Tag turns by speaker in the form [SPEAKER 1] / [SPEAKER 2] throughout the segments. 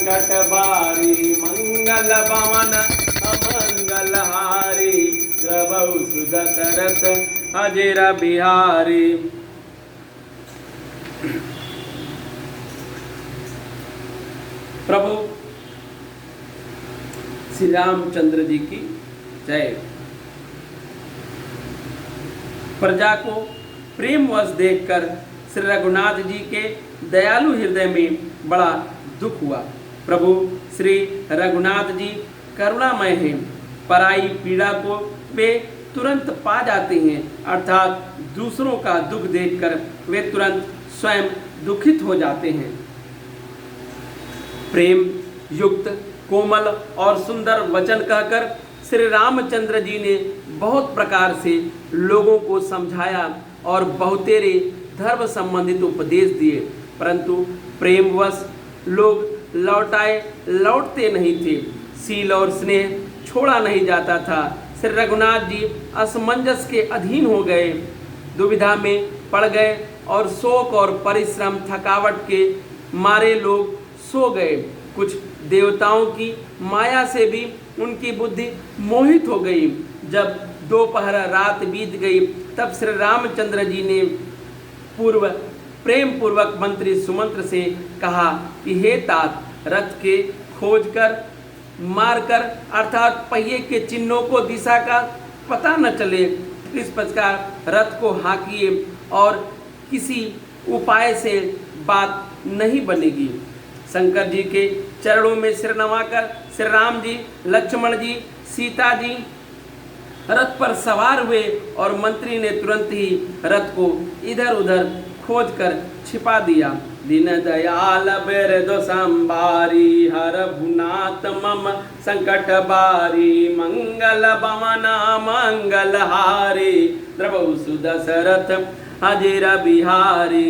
[SPEAKER 1] संकट बारी मंगल भवन अमंगल हारी द्रवौ सुदशरथ अजर बिहारी। प्रभु श्री रामचंद्र जी की जय। प्रजा को प्रेमवश देखकर श्री रघुनाथ जी के दयालु हृदय में बड़ा दुख हुआ। प्रभु श्री रघुनाथ जी करुणामय हैं, पराई पीड़ा को वे तुरंत पा जाते हैं, अर्थात दूसरों का दुख देखकर वे तुरंत स्वयं दुखित हो जाते हैं। प्रेम युक्त कोमल और सुंदर वचन कहकर श्री रामचंद्र जी ने बहुत प्रकार से लोगों को समझाया और बहुतेरे धर्म संबंधित उपदेश दिए, परंतु प्रेमवश लोग लौटते नहीं थे। शील और स्नेह छोड़ा नहीं जाता था। श्री रघुनाथ जी असमंजस के अधीन हो गए, दुविधा में पड़ गए और शोक और परिश्रम थकावट के मारे लोग सो गए। कुछ देवताओं की माया से भी उनकी बुद्धि मोहित हो गई। जब दोपहर रात बीत गई तब श्री रामचंद्र जी ने प्रेम पूर्वक मंत्री सुमंत्र से कहा कि हे तात, रथ के खोज कर मारकर अर्थात पहिए के चिन्हों को दिशा का पता न चले, इस प्रकार रथ को हाँकिए और किसी उपाय से बात नहीं बनेगी। शंकर जी के चरणों में सिर नवाकर श्री राम जी, लक्ष्मण जी, सीता जी रथ पर सवार हुए और मंत्री ने तुरंत ही रथ को इधर उधर खोज कर छिपा दिया। दीन दयाल बिरदो संभारी हर भुनाथ मम संकट बारी मंगल भवन मंगल हारी द्रवौ सुदशरथ अजर बिहारी।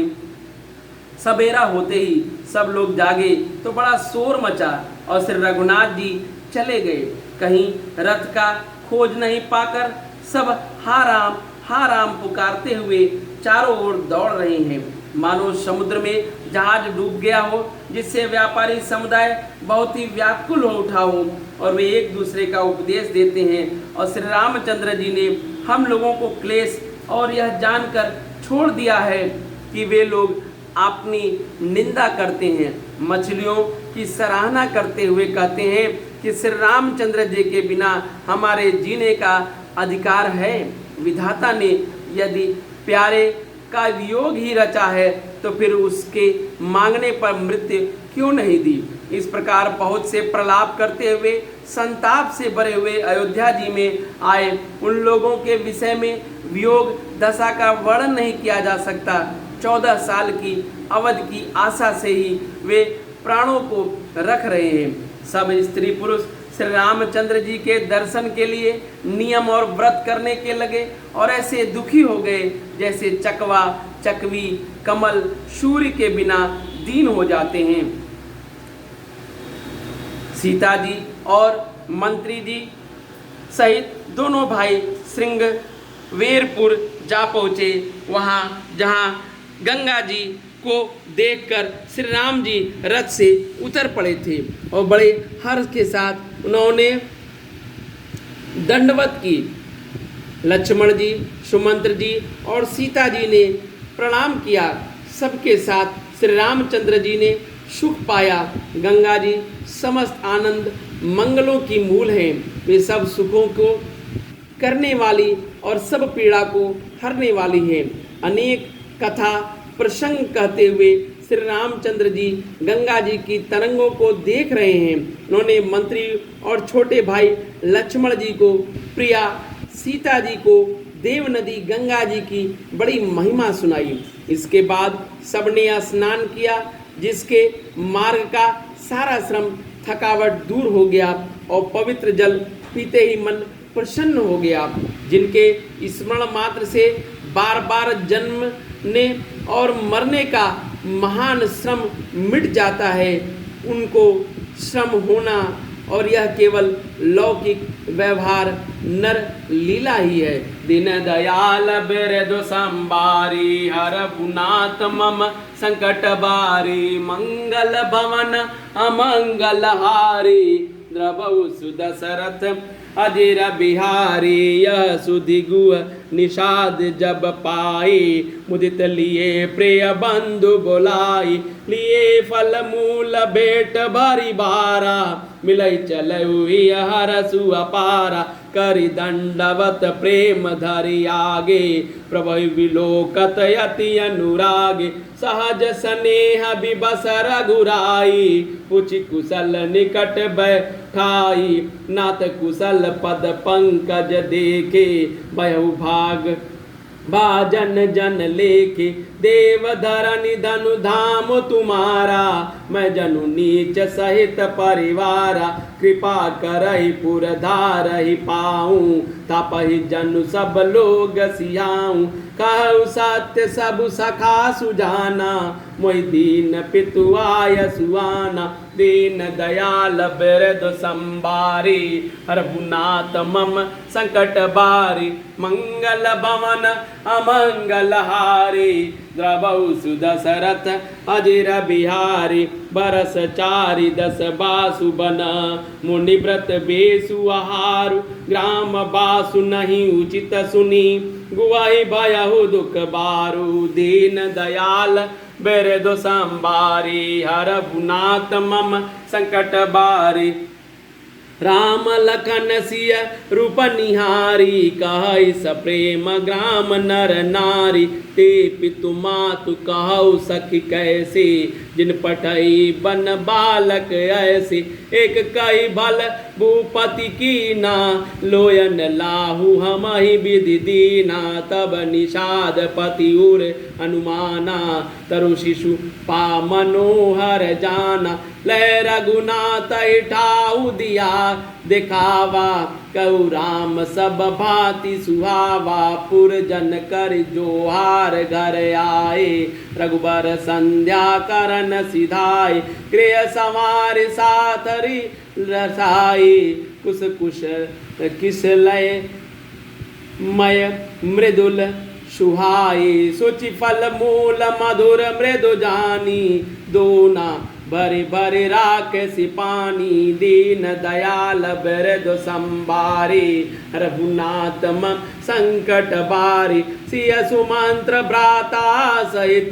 [SPEAKER 1] सवेरा होते ही सब लोग जागे तो बड़ा शोर मचा और श्री रघुनाथ जी चले गए। कहीं रथ का खोज नहीं पाकर सब हा राम पुकारते हुए चारों ओर दौड़ रहे हैं, मानो समुद्र में जहाज डूब गया हो, जिससे व्यापारी समुदाय बहुत ही व्याकुल हो उठा हो और वे एक दूसरे का उपदेश देते हैं। और श्री रामचंद्र जी ने हम लोगों को क्लेश और यह जानकर छोड़ दिया है कि वे लोग अपनी निंदा करते हैं, मछलियों की सराहना करते हुए कहते हैं कि श्री रामचंद्र जी के बिना हमारे जीने का अधिकार है। विधाता ने यदि प्यारे का वियोग ही रचा है तो फिर उसके मांगने पर मृत्यु क्यों नहीं दी। इस प्रकार बहुत से प्रलाप करते हुए संताप से भरे हुए अयोध्या जी में आए उन लोगों के विषय में वियोग दशा का वर्णन नहीं किया जा सकता। 14 साल की अवधि की आशा से ही वे प्राणों को रख रहे हैं। सब स्त्री पुरुष श्री रामचंद्र जी के दर्शन के लिए नियम और व्रत करने के लगे और ऐसे दुखी हो गए जैसे चकवा चकवी कमल सूर्य के बिना दीन हो जाते हैं। सीता जी और मंत्री जी सहित दोनों भाई श्रृंगवेरपुर जा पहुँचे। वहाँ जहाँ गंगा जी को देखकर श्री राम जी रथ से उतर पड़े थे और बड़े हर्ष के साथ उन्होंने दंडवत की। लक्ष्मण जी, सुमंत्र जी और सीता जी ने प्रणाम किया। सबके साथ श्री रामचंद्र जी ने सुख पाया। गंगा जी समस्त आनंद मंगलों की मूल हैं, वे सब सुखों को करने वाली और सब पीड़ा को हरने वाली हैं। अनेक कथा प्रसंग कहते हुए श्री रामचंद्र जी गंगा जी की तरंगों को देख रहे हैं। उन्होंने मंत्री और छोटे भाई लक्ष्मण जी को, प्रिया सीता जी को देव नदी गंगा जी की बड़ी महिमा सुनाई। इसके बाद सबने स्नान किया, जिसके मार्ग का सारा श्रम थकावट दूर हो गया और पवित्र जल पीते ही मन प्रसन्न हो गया। जिनके स्मरण मात्र से बार बार जन्मने और मरने का महान श्रम मिट जाता है, उनको श्रम होना और यह केवल लौकिक व्यवहार नर लीला ही है। दीन दयाल बिरदु संबारी हर पुनाथ मम संकट बारी मंगल भवन अमंगल हारी द्रवौ सुदशरथ अजिर बिहारी। यह सुधि गुह निषाद जब पाई मुदित लिए प्रिय बंधु बोलाई। लिए फल मूल भेंट भरी बारा मिलई चलऊ हरसु अपारा। करि दंडवत प्रेम धरि आगे प्रभु विलोकत यति अनुरागे। सहज स्नेह विबस रघुराई पुछि कुशल निकट बैठाई। नाथ कुशल पद पंकज देखे बहु भाग भाजन जन लेखे। देव धरनि धनु धाम तुम्हारा मैं जनु नीच सहित परिवारा। कृपा करहि पुर धारहि पाऊँ तापहि जनु सब लोग सियाऊँ। कहु सत्य सब सखा सुजाना मोहि दीन पितु आय सुआना। दीन दयाल बिरदु संबारी रघुनाथ मम संकट बारी। मंगल भवन अमंगल हारी द्रवौ सुदशरथ अजिर बिहारी। बरस चारि दस बासु बन मुनि व्रत बेसु आहारु। ग्राम बासु नहीं उचित सुनी गुआही भयहु दुख बारू। दीन दयाल बिरदु संबारी रघुनाथ मम संकट बारी। राम लखन सिय रूप निहारी कहै सप्रेम ग्राम नर नारी। ते पितु मातु कहु सखी कैसे जिन पठई बन बालक ऐसे। एक कई भल भूपति कीना लोयन लाहु हमहि विधि दीना। तब निषाद पति उर अनुमाना तरु शिशु पा मनोहर जाना। लय रघुनाथ ठाऊ दिया दिखावा कहु राम सब भांति सुहावा। पुर जन कर जोहार घर आए रघुबर संध्या करन सिधाए। गृह संवार साथरी रसाई कुश कुश किस लय मय मृदुल सुहाई। सुचि फल मूल मधुर मृदु जानी दोना भरि भरि राखसि पानी। दीन दयाल बिरदु संबारी रघुनाथ मम संकट बारी। सिय सुमंत्र भ्राता सहित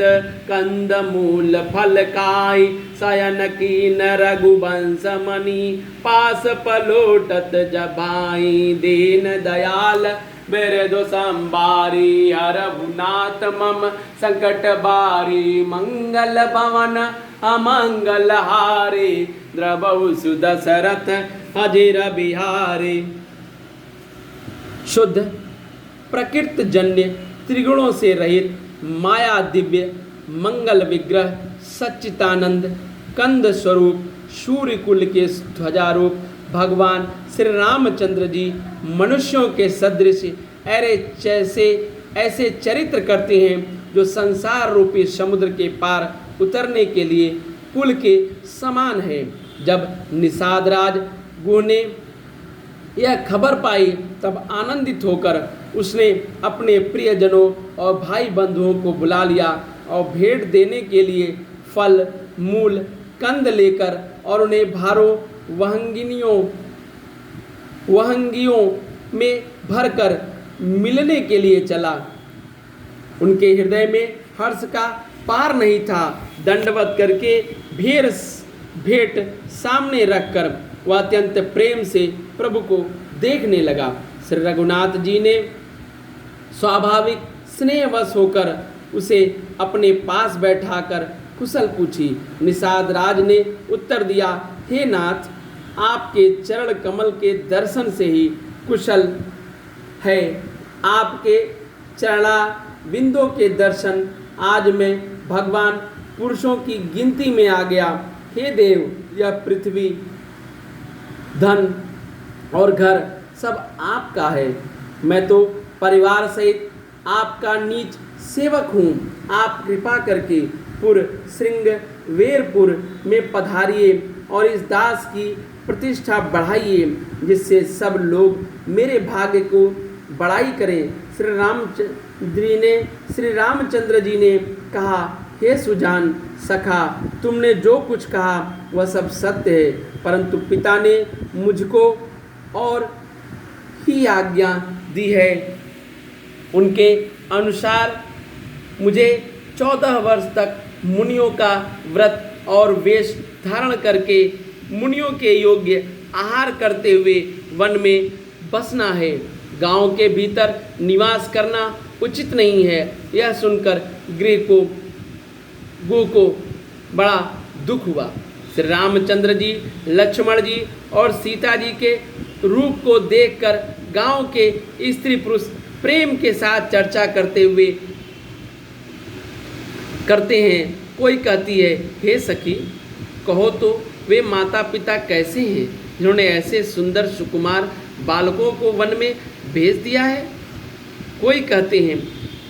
[SPEAKER 1] कंद मूल फल खाई। शयन कीन रघुवंश मणि पास पलोटत जबाई। दीन दयाल बिरदु संबारी रघुनाथ मम संकट बारी। मंगल भवन अमंगल हारे द्रवौ सुदशरथ अजिर बिहारी। शुद्ध प्रकृत जन्य त्रिगुणों से रहित माया दिव्य मंगल विग्रह सच्चितानंद कंद स्वरूप सूर्य कुल के ध्वजारूप भगवान श्री रामचंद्र जी मनुष्यों के सदृश ऐसे चरित्र करते हैं जो संसार रूपी समुद्र के पार उतरने के लिए पुल के समान है। जब निषाद राज गुह ने यह खबर पाई तब आनंदित होकर उसने अपने प्रियजनों और भाई बंधुओं को बुला लिया और भेंट देने के लिए फल मूल कंद लेकर और उन्हें भारों वहंगियों में भरकर मिलने के लिए चला। उनके हृदय में हर्ष का पार नहीं था। दंडवत करके भेंट सामने रखकर वह अत्यंत प्रेम से प्रभु को देखने लगा। श्री रघुनाथ जी ने स्वाभाविक स्नेहवश होकर उसे अपने पास बैठाकर कुशल पूछी। निषाद राज ने उत्तर दिया, हे नाथ, आपके चरण कमल के दर्शन से ही कुशल है। आपके चरणा बिंदों के दर्शन आज मैं भगवान पुरुषों की गिनती में आ गया। हे देव, यह पृथ्वी धन और घर सब आपका है। मैं तो परिवार सहित आपका नीच सेवक हूँ। आप कृपा करके पुर श्रृंगवेरपुर में पधारिए और इस दास की प्रतिष्ठा बढ़ाइए, जिससे सब लोग मेरे भाग्य को बड़ाई करें। श्री रामचंद्र जी ने कहा, हे सुजान सखा, तुमने जो कुछ कहा वह सब सत्य है, परंतु पिता ने मुझको और ही आज्ञा दी है। उनके अनुसार मुझे 14 वर्ष तक मुनियों का व्रत और वेश धारण करके मुनियों के योग्य आहार करते हुए वन में बसना है। गांव के भीतर निवास करना उचित नहीं है। यह सुनकर गृह को बड़ा दुख हुआ। श्री रामचंद्र जी, लक्ष्मण जी और सीता जी के रूप को देखकर गांव के स्त्री पुरुष प्रेम के साथ चर्चा करते हैं। कोई कहती है, हे सखी, कहो तो वे माता पिता कैसे हैं जिन्होंने ऐसे सुंदर सुकुमार बालकों को वन में भेज दिया है। कोई कहते हैं,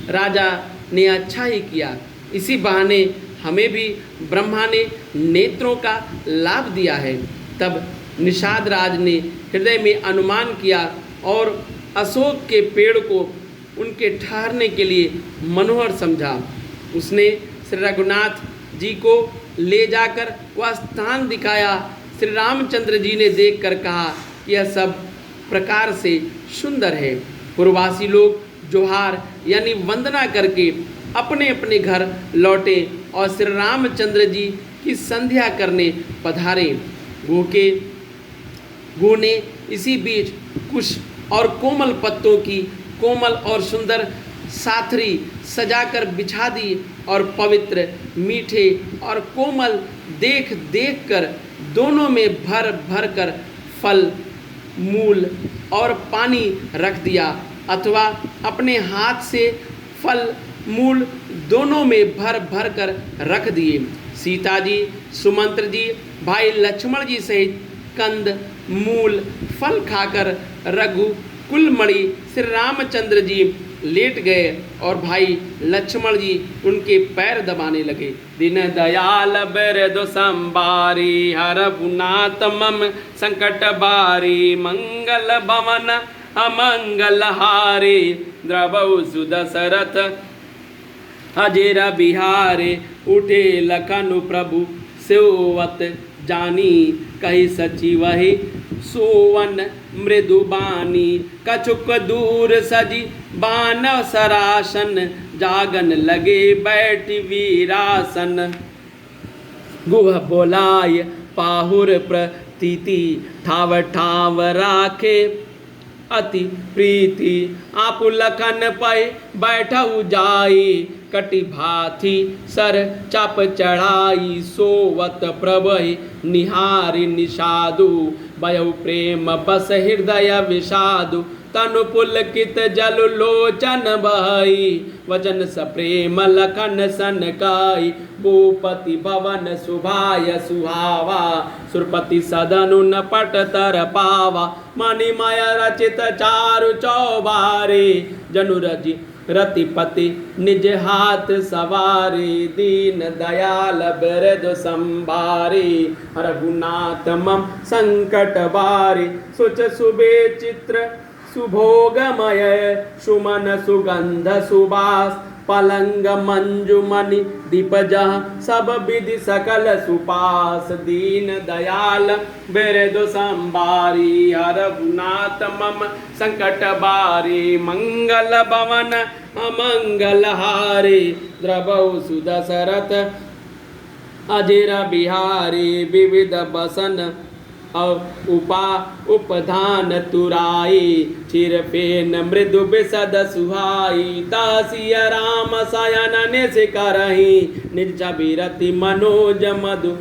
[SPEAKER 1] राजा ने अच्छा ही किया, इसी बहाने हमें भी ब्रह्मा ने नेत्रों का लाभ दिया है। तब निषाद राज ने हृदय में अनुमान किया और अशोक के पेड़ को उनके ठहरने के लिए मनोहर समझा। उसने श्री रघुनाथ जी को ले जाकर वह स्थान दिखाया। श्री रामचंद्र जी ने देखकर कहा, यह सब प्रकार से सुंदर है। पूर्ववासी लोग जोहार यानी वंदना करके अपने अपने घर लौटे और श्री रामचंद्र जी की संध्या करने पधारे। गो ने इसी बीच कुश और कोमल पत्तों की कोमल और सुंदर साथरी सजाकर बिछा दी और पवित्र, मीठे और कोमल देख कर दोनों में भर भर कर फल, मूल और पानी रख दिया, अथवा अपने हाथ से फल मूल दोनों में भर भर कर रख दिए। सीता जी, सुमंत्र जी, भाई लक्ष्मण जी सहित कंद मूल फल खाकर रघु कुलमणि श्री रामचंद्र जी लेट गए और भाई लक्ष्मण जी उनके पैर दबाने लगे। दीन दयाल बिरदु संबारी, हरहुनाथ मम संकट बारी, मंगल भवन अमंगल हारे, द्रवौ सुदशरथ अजेर बिहारे, उठे लखनु प्रभु सेवत जानी, कही सची वही सोवन मृदुबानी, कछुक दूर सजी बानव सरासन, जागन लगे बैठी वीरासन, गुह बोलाय पाहुर प्रतीति, ठाव ठाव राखे अति प्रीति, आप लखन पै बैठऊ जाई, कटि भाथी सर चाप चढ़ाई, सोवत प्रभहि निहारि निषादु, भयउ प्रेम बस हृदय विषादु, तनु पुलकित जल लोचन बहई, वचन सप्रेम लखन सनकाई, भूपति भवन सुभाय सुहावा, सुरपति सदनु न पट तर पावा, मणिमय रचित चारु चौबारे, जनुरजि रतिपति निज हाथ सवारी, दीन दयाल बिरदु संभारी, रघुनाथ मम संकट बारी, सुच सुबे चित्र सुभोगमय, सुमन सुगंध सुबास, पलंग मंजुमणि दीपजह, सब विधि सकल सुपास, दीन दयाल बिरदु संभारी, रघुनाथ मम संकट बारी, मंगल भवन अमंगल हारे, द्रवौ सुदशरथ अजेर बिहारी, विविध बसन उपधान तुराई, चिर फेन मृदु बिसद सुहाई, दासिय राम शयन निज करही, निज छबि मनोज मधु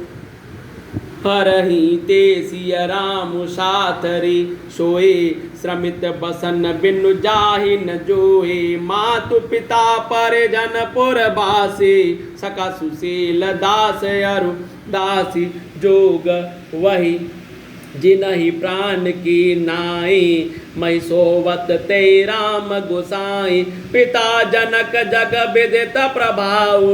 [SPEAKER 1] हरही, तेसिय राम साथरी सोए, श्रमित बसन बिनु जाहि न जोए, मातु पिता परिजन पुरवासी, सखा सुशील दास अरु दासी, जोग वही जिनहि प्राण की नाई, मई सोवत ते राम गोसाई। पिता जनक जग विदित प्रभाऊ,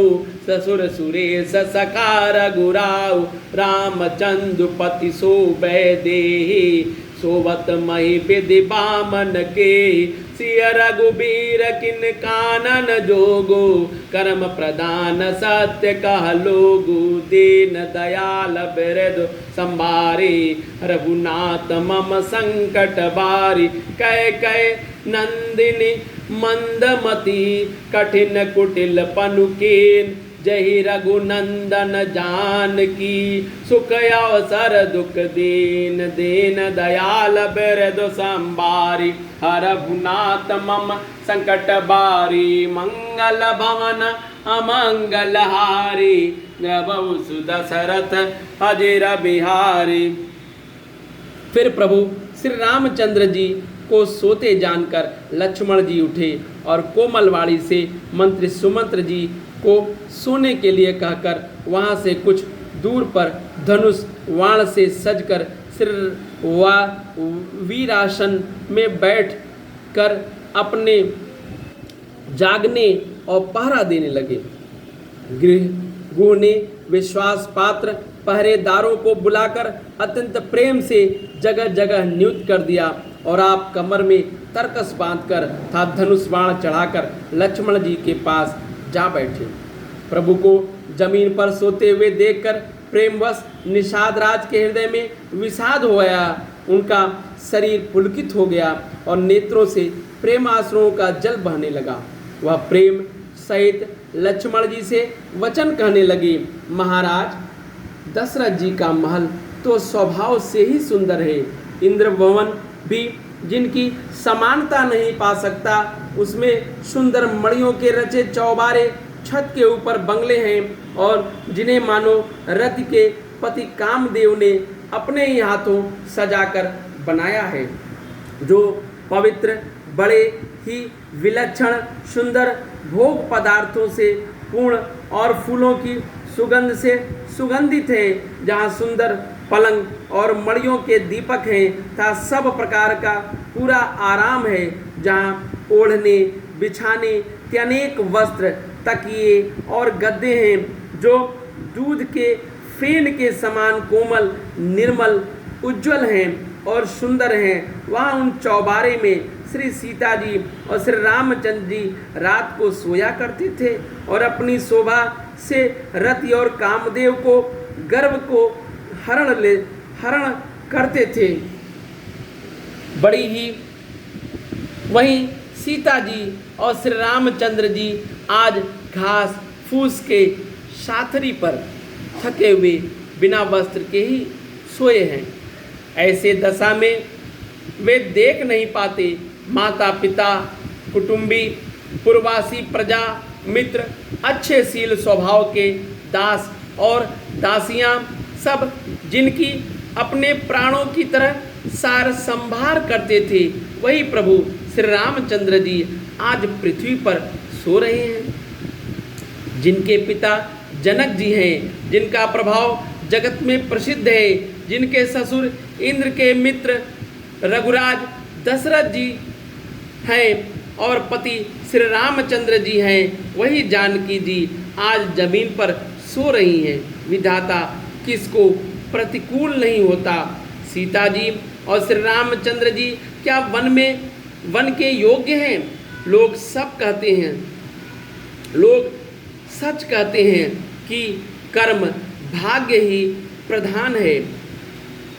[SPEAKER 1] ससुर सुरेश सखा रघुराऊ। रामचंद्र पति सोबे देहि, सोवत मही विधि बामन के। सिय रघुबीर किन कानन जोगो, कर्म प्रदान सत्य कह लोगु। दीन दयाल बिरधु संभारी, रघुनाथ मम संकट बारी। कै कै नंदिनी मंदमती, कठिन कुटिल पनुकीन। जहि रघुनंदन जानकी, सुख अवसर दुख दीन। दीन दयाल बिरधु संभारी, रघुनाथ मम संकट बारी। मंगल भवन अमंगल हारी, द्रवहु सुदशरथ अजिर बिहारी। फिर प्रभु श्री रामचंद्र जी को सोते जानकर लक्ष्मण जी उठे और कोमलवाड़ी से मंत्री सुमंत्र जी को सोने के लिए कहकर वहाँ से कुछ दूर पर धनुष वाण से सजकर श्री वीरासन में बैठ कर अपने जागने और पहरा देने लगे। गृह ने विश्वास पात्र पहरेदारों को बुलाकर अत्यंत प्रेम से जगह जगह नियुक्त कर दिया और आप कमर में तरकस बांधकर तथा धनुष बाण चढ़ाकर लक्ष्मण जी के पास जा बैठे। प्रभु को जमीन पर सोते हुए देखकर प्रेमवश निषाद राज के हृदय में विषाद हो गया। उनका शरीर पुलकित हो गया और नेत्रों से प्रेम आंसुओं का जल बहने लगा। वह प्रेम सहित लक्ष्मण जी से वचन कहने लगे, महाराज, दशरथ जी का महल तो स्वभाव से ही सुंदर है। इंद्र भवन भी जिनकी समानता नहीं पा सकता, उसमें सुंदर मणियों के रचे चौबारे छत के ऊपर बंगले हैं और जिन्हें मानो रति के पति कामदेव ने अपने ही हाथों सजाकर बनाया है। जो पवित्र, बड़े ही विलक्षण, सुंदर भोग पदार्थों से पूर्ण और फूलों की सुगंध से सुगंधित है। जहाँ सुंदर पलंग और मड़ियों के दीपक हैं तथा सब प्रकार का पूरा आराम है। जहाँ ओढ़ने बिछाने के अनेक वस्त्र, तकिए और गद्दे हैं जो दूध के फेन के समान कोमल, निर्मल, उज्जवल हैं और सुंदर हैं। वहाँ उन चौबारे में श्री सीता जी और श्री रामचंद्र जी रात को सोया करते थे और अपनी शोभा से रति और कामदेव को गर्व को हरण करते थे। बड़ी ही वहीं सीता जी और श्री रामचंद्र जी आज घास फूस के साथरी पर थके हुए बिना वस्त्र के ही सोए हैं। ऐसे दशा में वे देख नहीं पाते माता पिता, कुटुंबी, पूर्वासी प्रजा, मित्र, अच्छे शील स्वभाव के दास और दासियां सब जिनकी अपने प्राणों की तरह सार संभार करते थे, वही प्रभु श्री रामचंद्र जी आज पृथ्वी पर सो रहे हैं। जिनके पिता जनक जी हैं, जिनका प्रभाव जगत में प्रसिद्ध है, जिनके ससुर इंद्र के मित्र रघुराज दशरथ जी हैं और पति श्री रामचंद्र जी हैं, वही जानकी जी आज जमीन पर सो रही हैं। विधाता किसको प्रतिकूल नहीं होता। सीता जी और श्री रामचंद्र जी क्या वन के योग्य हैं? लोग सब कहते हैं, लोग सच कहते हैं कि कर्म भाग्य ही प्रधान है।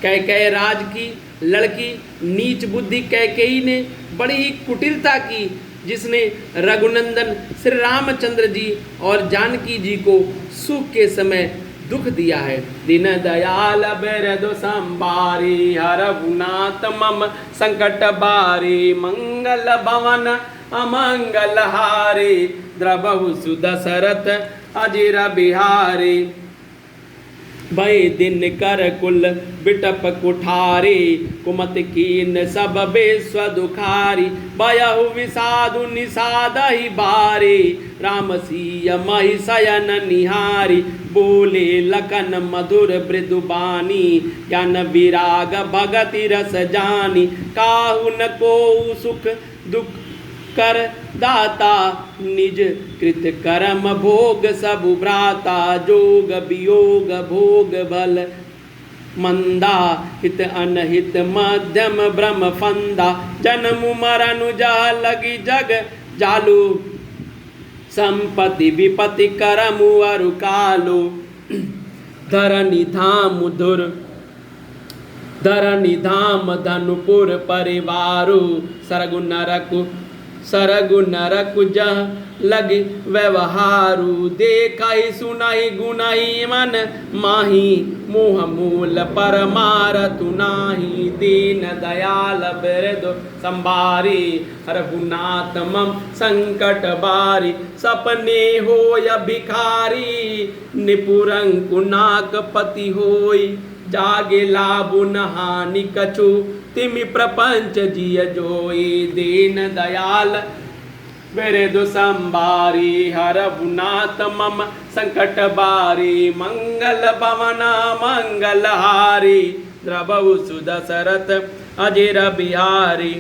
[SPEAKER 1] कैकेयी राज की लड़की नीच बुद्धि कैकेयी ने बड़ी ही कुटिलता की, जिसने रघुनंदन श्री रामचंद्र जी और जानकी जी को सुख के समय दुख दिया है। दीन दयाल बिरधु संभारी, रघुनाथ मम संकट बारी। मंगल भवन अमंगल हारी, द्रवहु सुदशरथ अजिर बिहारी। भय दिन कर कुल बिटप कुठारे, कुमत कीन सब विश्व दुखारी। भयहु विषादु निषाद ही बारे, राम सिय महि शयन निहारी। बोले लखन मधुर मृदु बानी, ज्ञान विराग भगति रस जानी। काहु न को सुख दुख कर दाता, निज कृत कर्म भोग सब भ्राता। जोग वियोग भोग भल मंदा, हित अनहित मध्यम ब्रह्म फंदा। जन्म मरण जह लगी जग जालू, संपत्ति विपत्ति करमु अरु कालो। धरणी धाम धुर धरणी धाम धनुपुर परिवारो, सरगु नरकु जह लग व्यवहारु। देखहि सुनहि गुणहि मन माही, मोह मूल परमारतु नाही। दीन दयाल बिरदु संभारी, रघुनाथ मम संकट बारी। सपने होय भिखारी, निपुरंकु नाक पति होय। जागे लाभु न हानि कछु, तिमि प्रपंच जिय जोई। दीन दयाल बिरदु संभारी, रघुनाथ मम संकट बारी। मंगल भवन मंगल हारी, द्रवहु सुदशरथ अजिर बिहारी।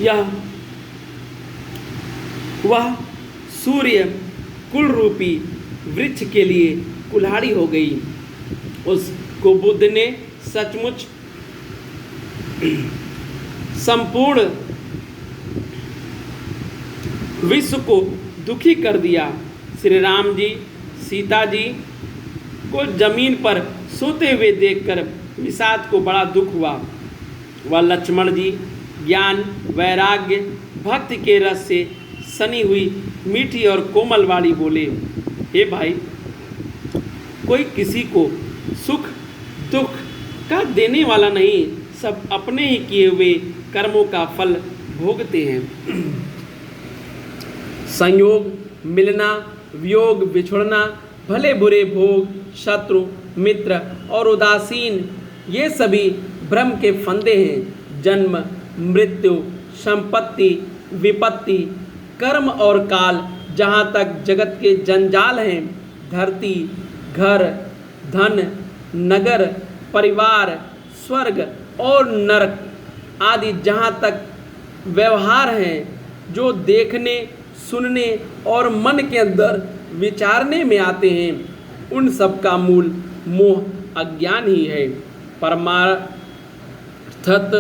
[SPEAKER 1] यह वह सूर्य कुल रूपी वृक्ष के लिए कुल्हाड़ी हो गई। उसको बुद्ध ने सचमुच संपूर्ण विश्व को दुखी कर दिया। श्री राम जी सीता जी को जमीन पर सोते हुए देखकर विषाद को बड़ा दुख हुआ। वह लक्ष्मण जी ज्ञान वैराग्य भक्ति के रस से सनी हुई मीठी और कोमल वाली बोले, हे भाई, कोई किसी को सुख दुख का देने वाला नहीं, सब अपने ही किए हुए कर्मों का फल भोगते हैं। संयोग मिलना, वियोग बिछुड़ना, भले बुरे भोग, शत्रु मित्र और उदासीन, ये सभी भ्रम के फंदे हैं। जन्म मृत्यु संपत्ति विपत्ति कर्म और काल, जहाँ तक जगत के जंजाल हैं, धरती घर धन नगर परिवार स्वर्ग और नरक आदि जहाँ तक व्यवहार हैं, जो देखने सुनने और मन के अंदर विचारने में आते हैं, उन सब का मूल मोह अज्ञान ही है। परमार्थ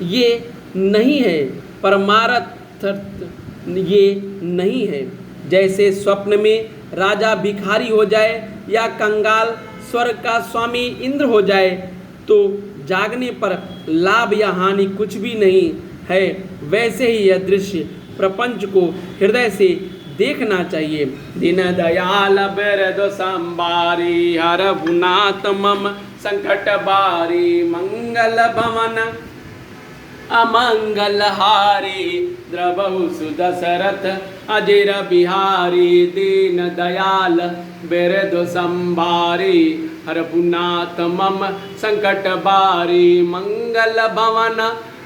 [SPEAKER 1] ये नहीं है, परमार्थ ये नहीं है। जैसे स्वप्न में राजा भिखारी हो जाए या कंगाल स्वर्ग का स्वामी इंद्र हो जाए, तो जागने पर लाभ या हानि कुछ भी नहीं है, वैसे ही यह दृश्य प्रपंच को हृदय से देखना चाहिए। दीन दयाल बिरदु संभारी, रघुनाथ मम संकट बारी। मंगल भवन अमंगल हारी, द्रवहु सुदशरथ अजिर बिहारी। दीन दयाल बिरदु संभारी, रघुनाथ मम संकट बारी। मंगल भवन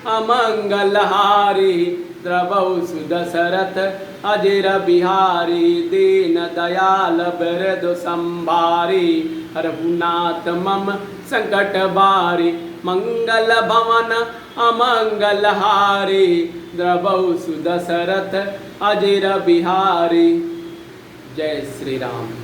[SPEAKER 1] अमंगल हारी, द्रवहु सुदशरथ अजिर बिहारी। दीन दयाल बिरदु संभारी, रघुनाथ मम संकट बारी। मंगल भवन अमंगल हारी, द्रवहु सुदशरथ अजिर बिहारी। जय श्री राम।